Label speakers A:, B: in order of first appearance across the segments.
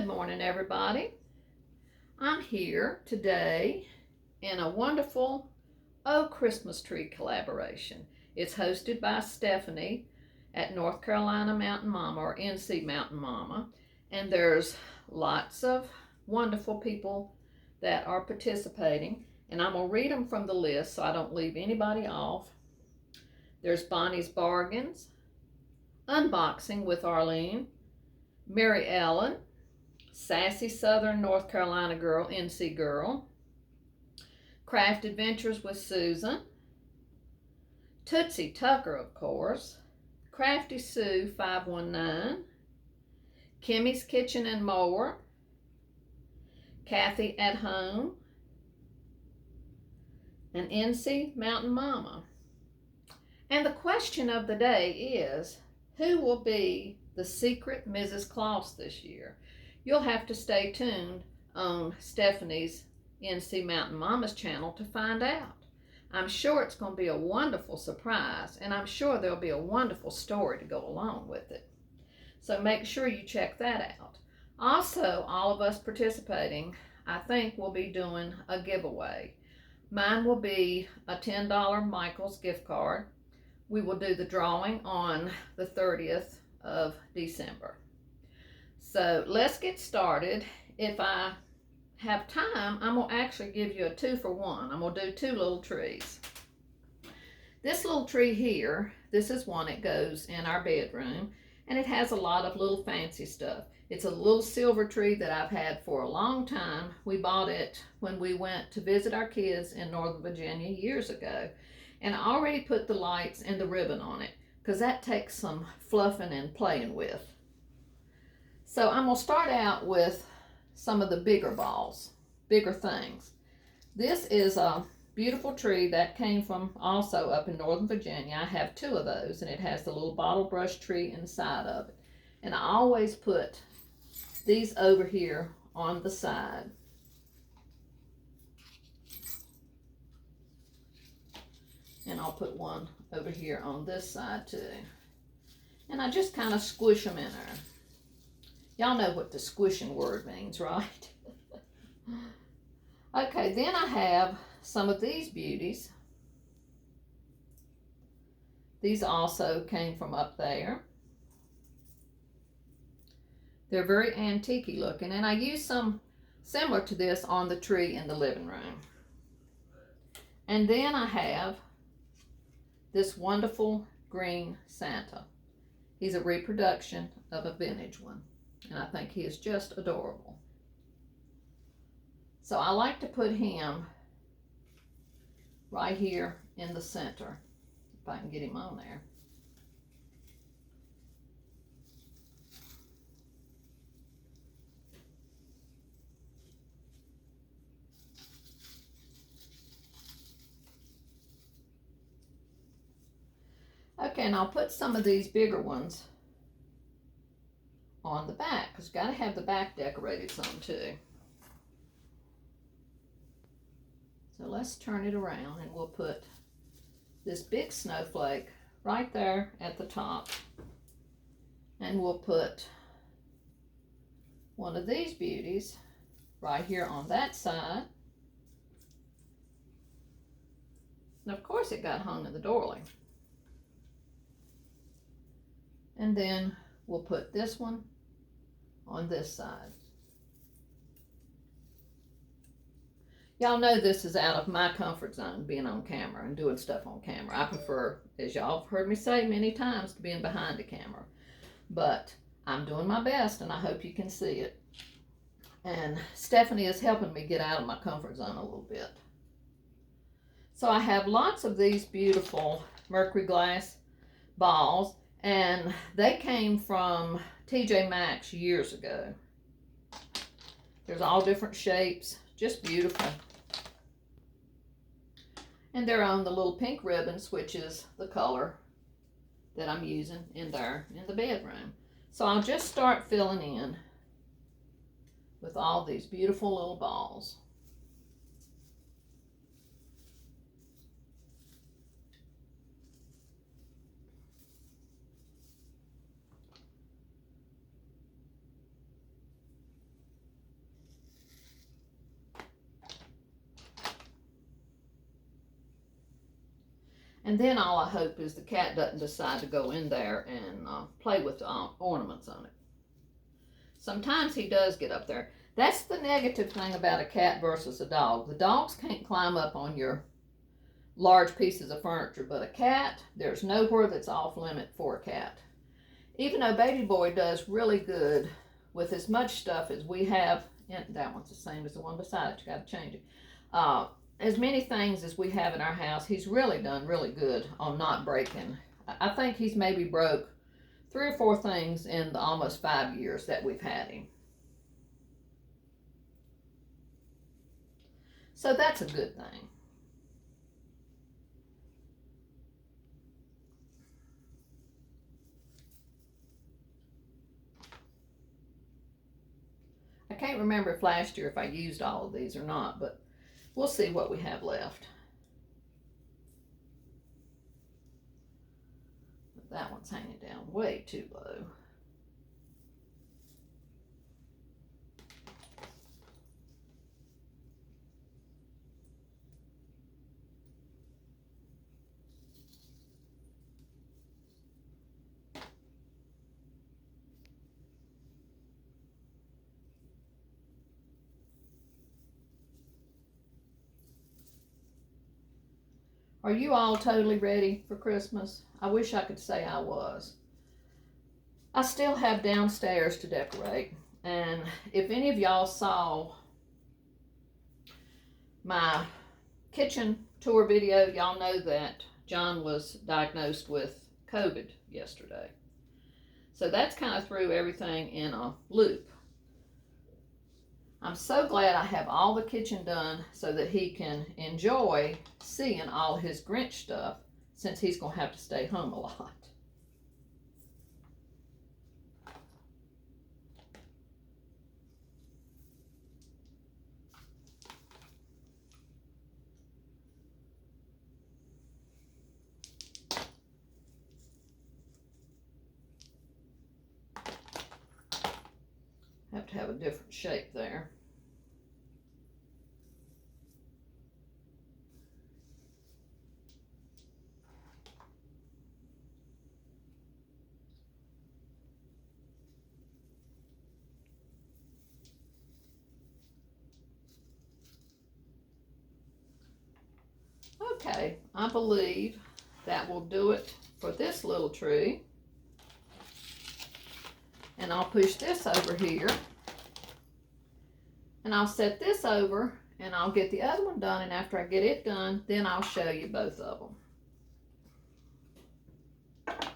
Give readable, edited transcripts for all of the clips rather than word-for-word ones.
A: Good morning, everybody. I'm here today in a wonderful Christmas tree collaboration. It's hosted by Stephanie at North Carolina Mountain Mama, or NC Mountain Mama, and there's lots of wonderful people that are participating, and I'm going to read them from the list so I don't leave anybody off. There's Bonnie's Bargains, Unboxing with Arlene, Mary Ellen, Sassy Southern North Carolina Girl, NC Girl, Craft Adventures with Susan, Tootsie Tucker, of course, Crafty Sue 519, Kimmy's Kitchen and More, Kathy at Home, and NC Mountain Mama. And the question of the day is, who will be the secret Mrs. Claus this year? You'll have to stay tuned on Stephanie's NC Mountain Mama's channel to find out. I'm sure it's going to be a wonderful surprise, and I'm sure there'll be a wonderful story to go along with it. So make sure you check that out. Also, all of us participating, I think we'll be doing a giveaway. Mine will be a $10 Michael's gift card. We will do the drawing on the 30th of December. So let's get started. If I have time, I'm going to actually give you a 2-for-1. I'm going to do 2 little trees. This little tree here, this is one that goes in our bedroom, and it has a lot of little fancy stuff. It's a little silver tree that I've had for a long time. We bought it when we went to visit our kids in Northern Virginia years ago. And I already put the lights and the ribbon on it because that takes some fluffing and playing with. So I'm going to start out with some of the bigger balls, bigger things. This is a beautiful tree that came from also up in Northern Virginia. I have 2 of those, and it has the little bottle brush tree inside of it. And I always put these over here on the side. And I'll put one over here on this side too. And I just kind of squish them in there. Y'all know what the squishing word means, right? Okay, then I have some of these beauties. These also came from up there. They're very antique-y looking, and I used some similar to this on the tree in the living room. And then I have this wonderful green Santa. He's a reproduction of a vintage one, and I think he is just adorable. So I like to put him right here in the center, if I can get him on there. Okay, and I'll put some of these bigger ones on the back, because you've got to have the back decorated some too. So let's turn it around, and we'll put this big snowflake right there at the top. And we'll put one of these beauties right here on that side. And of course it got hung in the doorway. And then we'll put this one on this side. Y'all know this is out of my comfort zone, being on camera and doing stuff on camera. I prefer, as y'all have heard me say many times, to being behind the camera. But I'm doing my best, and I hope you can see it. And Stephanie is helping me get out of my comfort zone a little bit. So I have lots of these beautiful mercury glass balls, and they came from TJ Maxx years ago. There's all different shapes, just beautiful. And they're on the little pink ribbons, which is the color that I'm using in there in the bedroom. So I'll just start filling in with all these beautiful little balls. And then all I hope is the cat doesn't decide to go in there and play with ornaments on it. Sometimes he does get up there. That's the negative thing about a cat versus a dog. The dogs can't climb up on your large pieces of furniture, but a cat, there's nowhere that's off limit for a cat. Even though Baby Boy does really good with as much stuff as we have, and that one's the same as the one beside it, you got to change it. As many things as we have in our house, he's really done really good on not breaking. I think he's maybe broke 3 or 4 things in the almost 5 years that we've had him. So that's a good thing. I can't remember if last year if I used all of these or not, but we'll see what we have left. That one's hanging down way too low. Are you all totally ready for Christmas? I wish I could say I was. I still have downstairs to decorate, and if any of y'all saw my kitchen tour video, y'all know that John was diagnosed with COVID yesterday. So that's kind of threw everything in a loop. I'm so glad I have all the kitchen done so that he can enjoy seeing all his Grinch stuff, since he's going to have to stay home a lot. Have to have a different shape there. Okay, I believe that will do it for this little tree. And I'll push this over here. And I'll set this over, and I'll get the other one done, and after I get it done, then I'll show you both of them.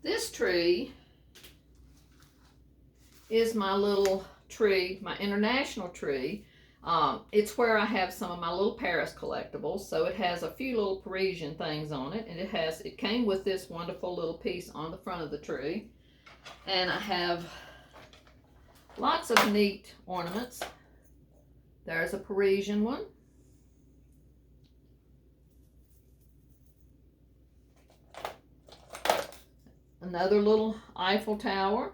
A: This tree is my little tree, my international tree. It's where I have some of my little Paris collectibles. So it has a few little Parisian things on it, and it came with this wonderful little piece on the front of the tree. And I have lots of neat ornaments. There's a Parisian one. Another little Eiffel Tower.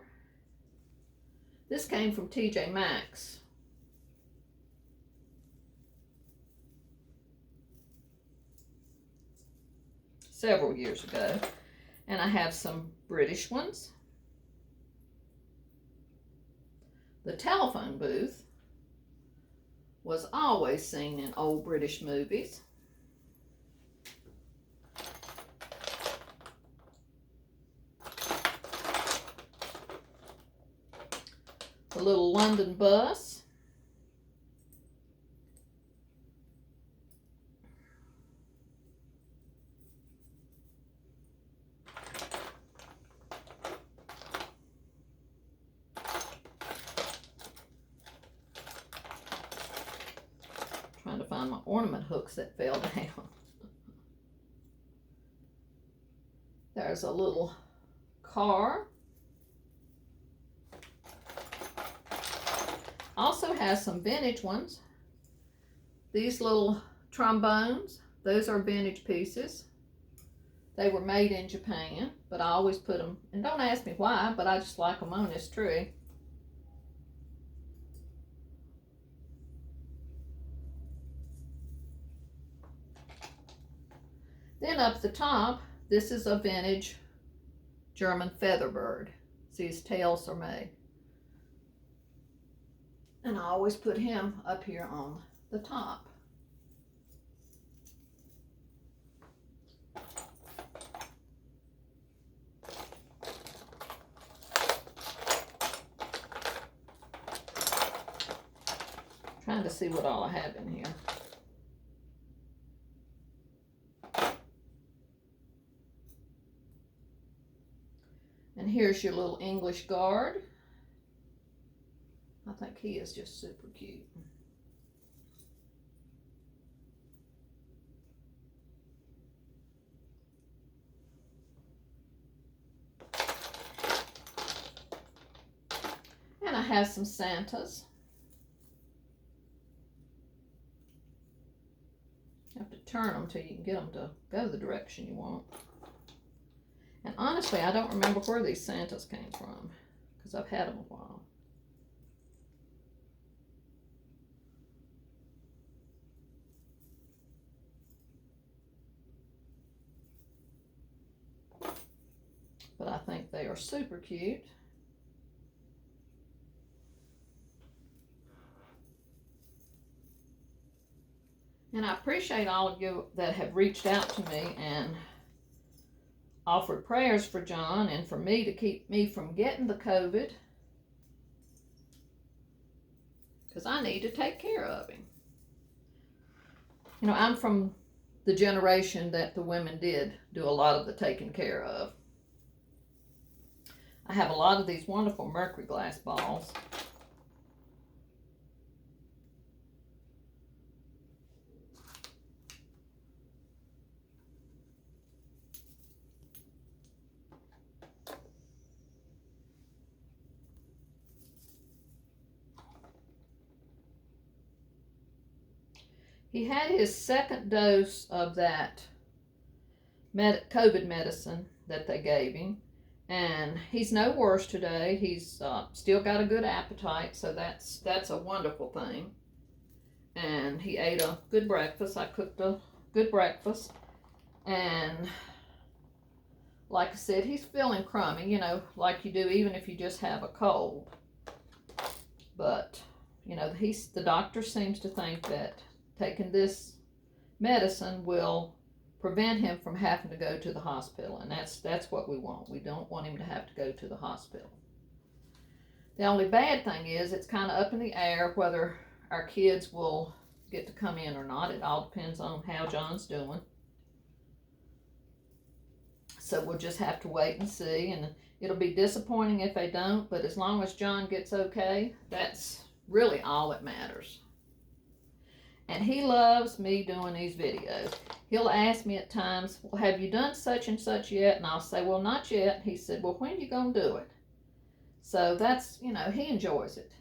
A: This came from TJ Maxx. Several years ago. And I have some British ones. The telephone booth was always seen in old British movies. The little London bus. Trying to find my ornament hooks that fell down. There's a little car. Also has some vintage ones. These little trombones, those are vintage pieces. They were made in Japan, but I always put them, and don't ask me why, but I just like them on this tree. Then up the top, this is a vintage German featherbird. See, his tails are made. And I always put him up here on the top. Trying to see what all I have in here. And here's your little English guard. I think he is just super cute. And I have some Santas. You have to turn them till you can get them to go the direction you want. And honestly, I don't remember where these Santas came from because I've had them a while. But I think they are super cute. And I appreciate all of you that have reached out to me and offered prayers for John and for me to keep me from getting the COVID, because I need to take care of him. You know, I'm from the generation that the women did do a lot of the taking care of. I have a lot of these wonderful mercury glass balls. He had his second dose of that COVID medicine that they gave him, and he's no worse today. He's still got a good appetite, so that's a wonderful thing. And he ate a good breakfast. I cooked a good breakfast, and like I said, he's feeling crummy, you know, like you do even if you just have a cold. But you know, the doctor seems to think that taking this medicine will prevent him from having to go to the hospital, and that's what we want. We don't want him to have to go to the hospital. The only bad thing is it's kind of up in the air whether our kids will get to come in or not. It all depends on how John's doing. So we'll just have to wait and see, and it'll be disappointing if they don't, but as long as John gets okay, that's really all that matters. And he loves me doing these videos. He'll ask me at times, well, have you done such and such yet? And I'll say, well, not yet. He said, well, when are you going to do it? So that's, you know, he enjoys it.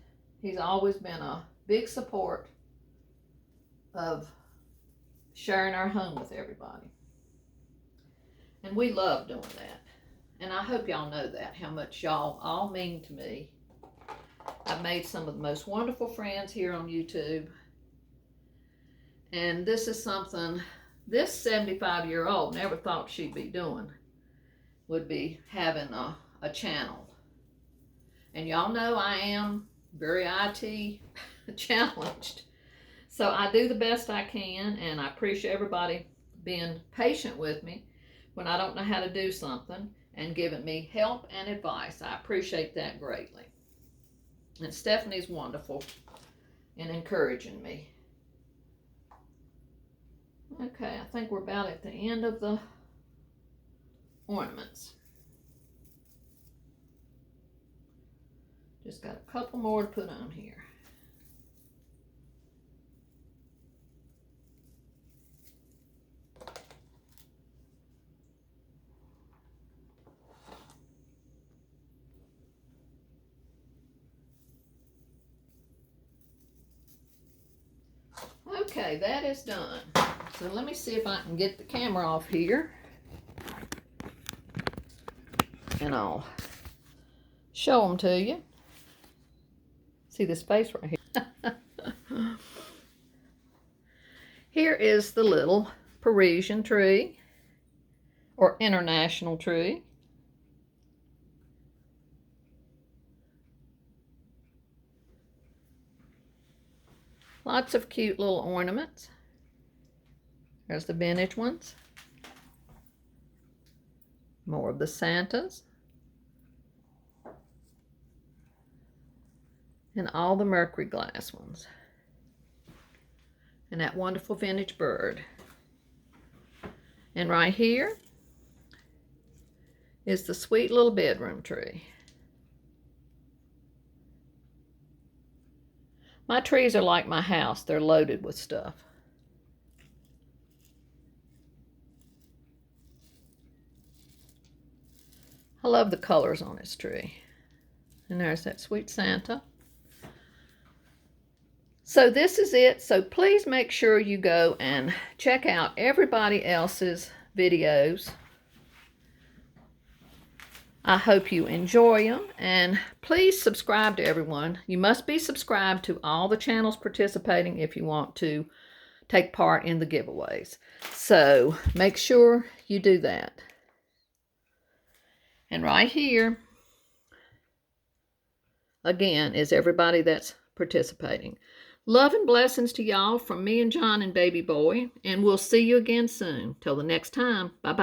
A: He's always been a big support of sharing our home with everybody. And we love doing that. And I hope y'all know that, how much y'all all mean to me. I've made some of the most wonderful friends here on YouTube. And this is something this 75-year-old never thought she'd be doing, would be having a channel. And y'all know I am very IT challenged. So I do the best I can, and I appreciate everybody being patient with me when I don't know how to do something and giving me help and advice. I appreciate that greatly. And Stephanie's wonderful in encouraging me. Okay, I think we're about at the end of the ornaments. Just got a couple more to put on here. Okay, that is done. So let me see if I can get the camera off here. And I'll show them to you. See this space right here? Here is the little Parisian tree. or international tree. Lots of cute little ornaments. There's the vintage ones. More of the Santas. And all the mercury glass ones. And that wonderful vintage bird. And right here is the sweet little bedroom tree. My trees are like my house. They're loaded with stuff. I love the colors on this tree. And there's that sweet Santa. So this is it. So please make sure you go and check out everybody else's videos. I hope you enjoy them, and please subscribe to everyone. You must be subscribed to all the channels participating if you want to take part in the giveaways. So make sure you do that. And right here, again, is everybody that's participating. Love and blessings to y'all from me and John and baby boy, and we'll see you again soon. Till the next time, bye-bye.